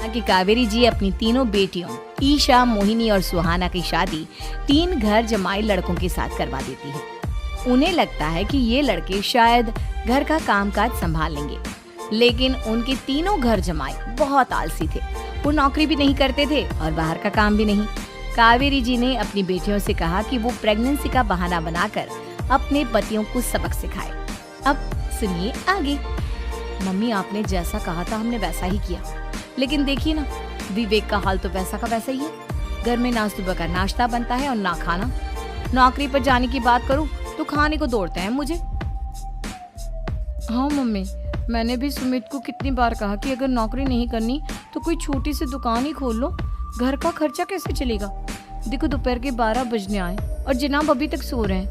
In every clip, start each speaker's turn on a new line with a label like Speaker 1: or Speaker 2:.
Speaker 1: कि कावेरी जी अपनी तीनों बेटियों ईशा, मोहिनी और सुहाना की शादी 3 घर जमाई लड़कों के साथ करवा देती है। उन्हें लगता है कि ये लड़के शायद घर का कामकाज संभाल लेंगे, लेकिन उनके तीनों घर जमाई बहुत आलसी थे। वो नौकरी भी नहीं करते थे और बाहर का काम भी नहीं। कावेरी जी ने अपनी बेटियों से कहा कि वो प्रेगनेंसी का बहाना बनाकर अपने पतियों को सबक सिखाए। अब सुनिए आगे। मम्मी, आपने जैसा कहा था हमने वैसा ही किया, लेकिन देखिए ना, विवेक का हाल तो वैसा का वैसा ही है। घर में ना सुबह का नाश्ता बनता है और ना खाना। नौकरी पर जाने की बात करूं तो खाने को दौड़ते हैं मुझे। हाँ मम्मी, मैंने भी सुमित को कितनी बार कहा कि अगर नौकरी नहीं करनी तो कोई छोटी सी दुकान ही खोल लो। घर का खर्चा कैसे चलेगा? देखो दोपहर के 12 बजने आए और जनाब अभी तक सो रहे हैं।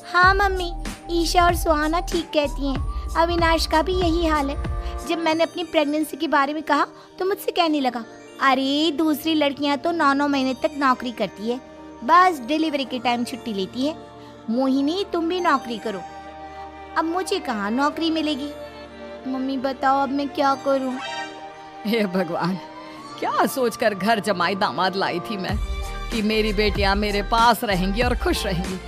Speaker 2: हाँ मम्मी, ईशा और सुहाना ठीक कहती हैं। अविनाश का भी यही हाल है। जब मैंने अपनी प्रेगनेंसी के बारे में कहा तो मुझसे कहने लगा, अरे दूसरी लड़कियां तो 9-9 महीने तक नौकरी करती है, बस डिलीवरी के टाइम छुट्टी लेती है। मोहिनी, तुम भी नौकरी करो। अब मुझे कहाँ नौकरी मिलेगी? मम्मी बताओ अब मैं क्या करूँ?
Speaker 1: हे भगवान, क्या सोचकर घर जमाई दामाद लाई थी मैं कि मेरी बेटियां मेरे पास रहेंगी और खुश रहेंगी,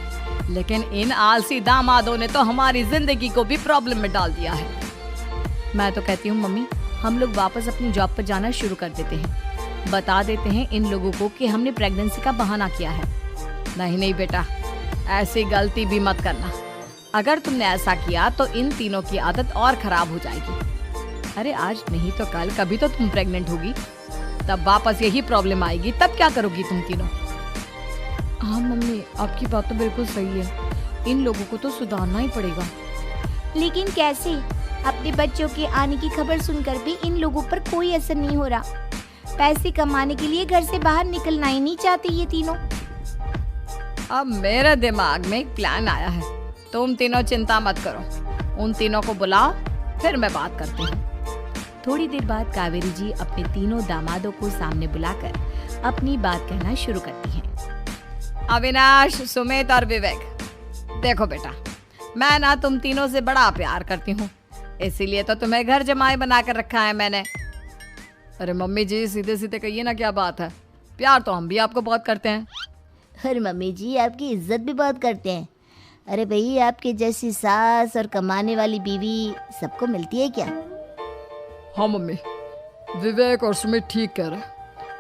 Speaker 1: लेकिन इन आलसी दामादों ने तो हमारी जिंदगी को भी प्रॉब्लम में डाल दिया है। मैं तो कहती हूँ मम्मी, हम लोग वापस अपनी जॉब पर जाना शुरू कर देते हैं। बता देते हैं इन लोगों को कि हमने प्रेगनेंसी का बहाना किया है। नहीं नहीं बेटा, ऐसी गलती भी मत करना। अगर तुमने ऐसा किया तो इन तीनों की आदत और खराब हो जाएगी। अरे आज नहीं तो कल कभी तो तुम प्रेग्नेंट होगी, तब वापस यही प्रॉब्लम आएगी। तब क्या करोगी तुम तीनों? हाँ मम्मी, आपकी बात तो बिल्कुल सही है। इन लोगों को तो सुधारना ही पड़ेगा।
Speaker 2: लेकिन कैसे? अपने बच्चों के आने की खबर सुनकर भी इन लोगों पर कोई असर नहीं हो रहा। पैसे कमाने के लिए घर से बाहर निकलना ही नहीं चाहते ये तीनों।
Speaker 1: अब मेरे दिमाग में एक प्लान आया है। तुम तीनों चिंता मत करो, उन तीनों को बुलाओ, फिर मैं बात करती हूँ। थोड़ी देर बाद कावेरी जी अपने तीनों दामादों को सामने बुलाकर अपनी बात कहना शुरू करती हैं। अविनाश, सुमित और विवेक, देखो बेटा, मैं ना तुम तीनों से बड़ा प्यार करती हूँ, इसीलिए तो तुम्हें घर जमाई बनाकर रखा है मैंने। अरे मम्मी जी, सीधे सीधे कहिए ना, क्या बात है? प्यार तो हम भी आपको बहुत करते हैं।
Speaker 2: अरे मम्मी जी, आपकी इज्जत भी बहुत करते हैं। अरे भाई, आपके जैसी सास और कमाने वाली बीवी सबको मिलती है क्या?
Speaker 1: हाँ मम्मी, विवेक और सुमित ठीक कह रहे हैं।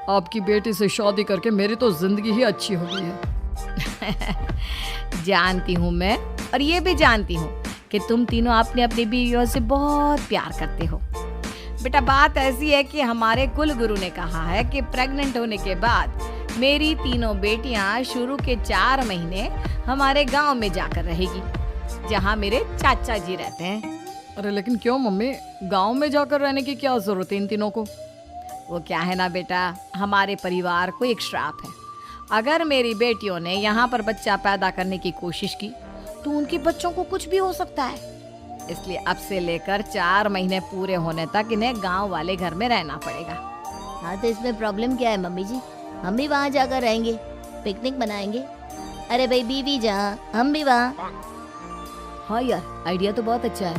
Speaker 1: आपकी बेटी से शादी करके मेरी तो जिंदगी ही अच्छी हो गई है। जानती हूँ मैं, और ये भी जानती हूँ कि तुम तीनों अपने अपनी बीवियों से बहुत प्यार करते हो। बेटा, बात ऐसी है कि हमारे कुल गुरु ने कहा है कि प्रेग्नेंट होने के बाद मेरी तीनों बेटियां शुरू के 4 महीने हमारे गांव में जाकर रहेगी, जहां मेरे चाचा जी रहते हैं। अरे लेकिन क्यों मम्मी, गांव में जाकर रहने की क्या जरूरत है इन तीनों को? वो क्या है ना बेटा, हमारे परिवार को एक श्राप है। अगर मेरी बेटियों ने यहाँ पर बच्चा पैदा करने की कोशिश की तो उनके बच्चों को कुछ भी हो सकता है। इसलिए अब से लेकर 4 महीने पूरे होने तक इन्हें गांव वाले घर में रहना पड़ेगा।
Speaker 2: हाँ तो इसमें प्रॉब्लम क्या है मम्मी जी? हम भी वहाँ जाकर रहेंगे, पिकनिक मनाएंगे। अरे भाई, बीवी जहाँ हम भी वहाँ।
Speaker 1: हाँ यार, आइडिया तो बहुत अच्छा है।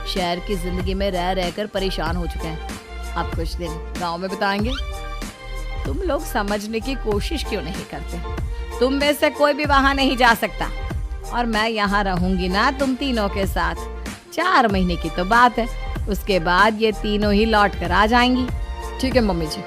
Speaker 1: शहर की जिंदगी में रह रहकर परेशान हो चुके हैं, अब कुछ दिन गांव में बिताएंगे। तुम लोग समझने की कोशिश क्यों नहीं करते? तुम में से कोई भी वहां नहीं जा सकता, और मैं यहाँ रहूंगी ना तुम तीनों के साथ। 4 महीने की तो बात है, उसके बाद ये तीनों ही लौट कर आ जाएंगी। ठीक है मम्मी जी,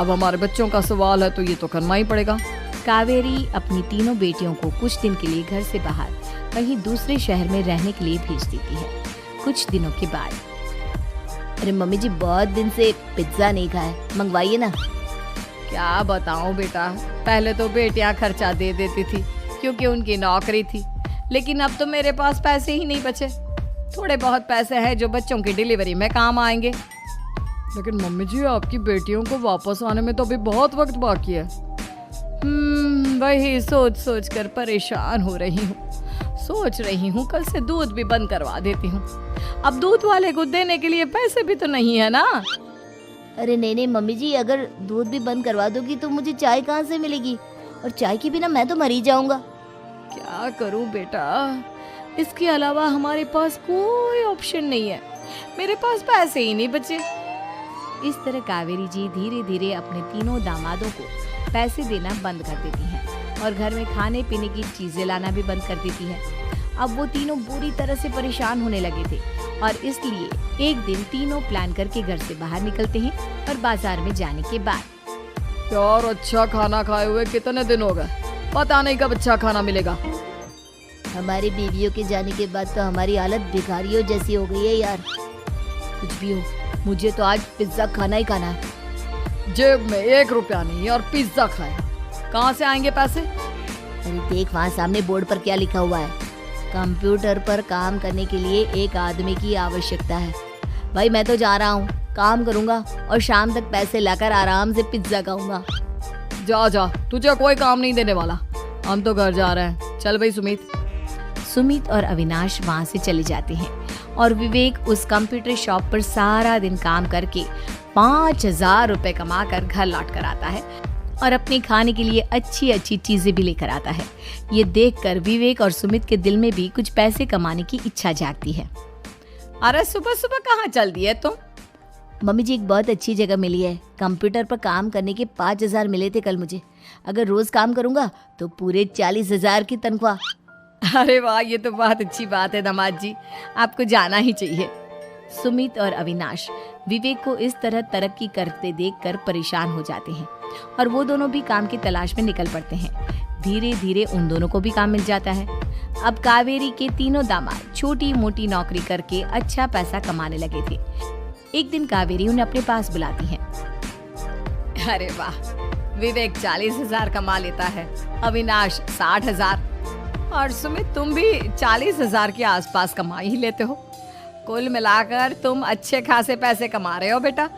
Speaker 1: अब हमारे बच्चों का सवाल है तो ये तो करना ही पड़ेगा। कावेरी अपनी तीनों बेटियों को कुछ दिन के लिए घर से बाहर कहीं दूसरे शहर में रहने के लिए भेज देती है। कुछ दिनों के बाद,
Speaker 2: अरे मम्मी जी, बहुत दिन से पिज्जा नहीं खाया, मंगवाइए ना।
Speaker 1: क्या बताऊं बेटा, पहले तो बेटियां खर्चा दे देती थी क्योंकि उनकी नौकरी थी, लेकिन अब तो मेरे पास पैसे ही नहीं बचे। थोड़े बहुत पैसे हैं जो बच्चों की डिलीवरी में काम आएंगे। लेकिन मम्मी जी, आपकी बेटियों को वापस आने में तो अभी बहुत वक्त बाकी है। वही सोच सोच कर परेशान हो रही हूँ। सोच रही हूँ कल से दूध भी बंद करवा देती हूँ। अब दूध वाले को देने के लिए पैसे भी तो नहीं है ना।
Speaker 2: अरे नहीं नहीं मम्मी जी, अगर दूध भी बंद करवा दोगी तो मुझे चाय कहाँ से मिलेगी? और चाय के बिना मैं तो मर ही जाऊंगा।
Speaker 1: क्या करूं बेटा, इसके अलावा हमारे पास कोई ऑप्शन नहीं है। मेरे पास पैसे ही नहीं बचे।
Speaker 2: इस तरह कावेरी जी धीरे धीरे अपने तीनों दामादों को पैसे देना बंद कर देती हैं और घर में खाने पीने की चीजें लाना भी बंद कर देती है। अब वो तीनों बुरी तरह से परेशान होने लगे थे और इसलिए एक दिन तीनों प्लान करके घर से बाहर निकलते हैं और बाजार में जाने के बाद
Speaker 1: यार अच्छा खाना खाए हुए कितने दिन हो गए, पता नहीं कब अच्छा खाना मिलेगा।
Speaker 2: हमारी बीवियों के जाने के बाद तो हमारी हालत भिखारियों जैसी हो गई है यार। कुछ भी हो, मुझे तो आज पिज्जा खाना ही खाना है।
Speaker 1: जेब में 1 रुपया नहीं और पिज्जा खाया, कहाँ से आएंगे पैसे?
Speaker 2: अरे देख वहाँ सामने बोर्ड पर क्या लिखा हुआ है, कंप्यूटर पर काम करने के लिए एक आदमी की आवश्यकता है। भाई मैं तो जा रहा हूँ, काम करूँगा और शाम तक पैसे लाकर आराम से पिज्जा खाऊंगा।
Speaker 1: जा जा, तुझे कोई काम नहीं देने वाला, हम तो घर जा रहे हैं। चल भाई
Speaker 2: सुमित और अविनाश वहाँ से चले जाते हैं और विवेक उस कंप्यूटर शॉप पर सारा दिन काम करके 5,000 रुपए कमा कर घर लौट कर आता है और अपने खाने के लिए अच्छी अच्छी चीजें भी लेकर आता है। ये देखकर विवेक और सुमित के दिल में भी कुछ पैसे कमाने की इच्छा जागती है।
Speaker 1: अरे सुबह सुबह कहाँ चल दी है तुम?
Speaker 2: मम्मी जी एक बहुत अच्छी जगह मिली है, कंप्यूटर पर काम करने के 5,000 मिले थे कल मुझे। अगर रोज काम करूंगा तो पूरे 40,000 की तनख्वाह।
Speaker 1: अरे वाह, ये तो बहुत अच्छी बात है दामाद जी, आपको जाना ही चाहिए।
Speaker 2: सुमित और अविनाश विवेक को इस तरह तरक्की करते देखकर परेशान हो जाते हैं और वो दोनों भी काम की तलाश में निकल पड़ते हैं। धीरे धीरे उन दोनों को भी काम मिल जाता है। अब कावेरी के तीनों दामाद छोटी मोटी नौकरी करके अच्छा पैसा कमाने लगे थे। एक दिन कावेरी उन्हें अपने पास बुलाती है।
Speaker 1: अरे वाह, विवेक 40,000 कमा लेता है, अविनाश 60,000 और सुमित तुम भी 40,000 के आसपास कमा ही लेते हो। कुल मिलाकर तुम अच्छे खासे पैसे कमा रहे हो बेटा।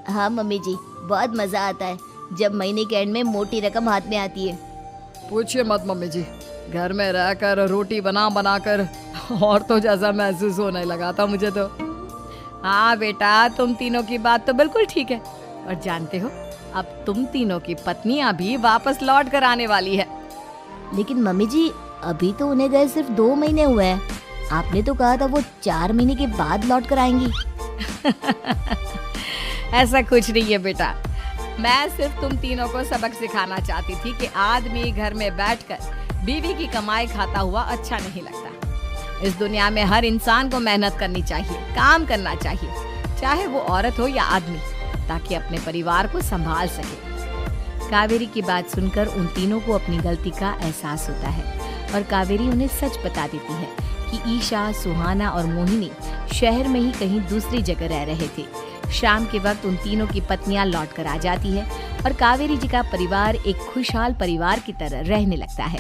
Speaker 2: हाँ मम्मी जी, बहुत मजा आता है जब महीने के एंड में मोटी रकम हाथ में आती है।
Speaker 1: पूछिए मत मम्मी जी, घर में रहकर रोटी बना बना कर और तो जैसा महसूस होने लगा था मुझे तो। हाँ बेटा, तुम तीनों की बात तो बिल्कुल ठीक है और जानते हो अब तुम तीनों की पत्नियां भी वापस लौट कर आने वाली है।
Speaker 2: लेकिन मम्मी जी अभी तो उन्हें गए सिर्फ 2 महीने हुए हैं, आपने तो कहा था वो 4 महीने के बाद लौट कर आएंगी।
Speaker 1: ऐसा कुछ नहीं है बेटा, मैं सिर्फ तुम तीनों को सबक सिखाना चाहती थी कि आदमी घर में बैठकर बीवी की कमाई खाता हुआ अच्छा नहीं लगता। इस दुनिया में हर इंसान को मेहनत करनी चाहिए, काम करना चाहिए, चाहे वो औरत हो या आदमी, ताकि अपने परिवार को संभाल सके। कावेरी की बात सुनकर उन तीनों को अपनी गलती का एहसास होता है और कावेरी उन्हें सच बता देती है कि ईशा, सुहाना और मोहिनी शहर में ही कहीं दूसरी जगह रह रहे थे। शाम के वक्त उन तीनों की पत्नियां लौट कर आ जाती है और कावेरी जी का परिवार एक खुशहाल परिवार की तरह रहने लगता है।